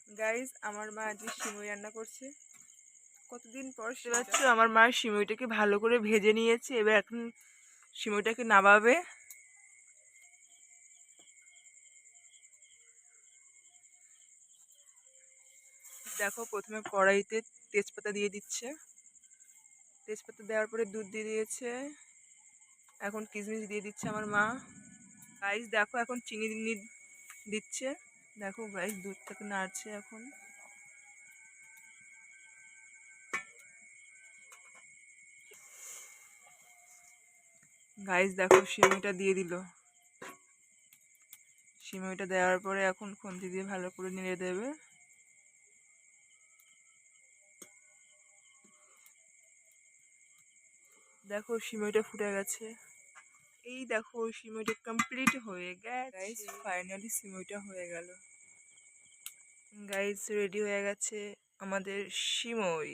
Guys আমার মা আজকে সিমুই রান্না করছে কতদিন পর। পাচ্ছ আমার মা সিমুইটাকে ভালো করে ভেজে নিয়েছে, এবার এখন সিমুইটাকে নামাবে। দেখো প্রথমে কড়াইতে তেজপাতা দিয়ে দিচ্ছে, তেজপাতা দেওয়ার পরে দুধ দিয়ে দিয়েছে, এখন কিশমিশ দিয়ে দিচ্ছে আমার মা। গাইজ দেখো এখন চিনি দিচ্ছে, দেখো গাইজ দুধটাকে নাড়ছে এখন। গাইজ দেখো সিমুইটা দিয়ে দিল, সিমুইটা দেওয়ার পরে এখন খুন্তি দিয়ে ভালো করে নেড়ে দেবে। দেখো সিমুইটা ফুটে গেছে, এই দেখো সিমুইটা কমপ্লিট হয়ে গেছে। গাইজ ফাইনালি সিমুইটা হয়ে গেল। গাইজ রেডি হয়ে গেছে আমাদের সিমুই।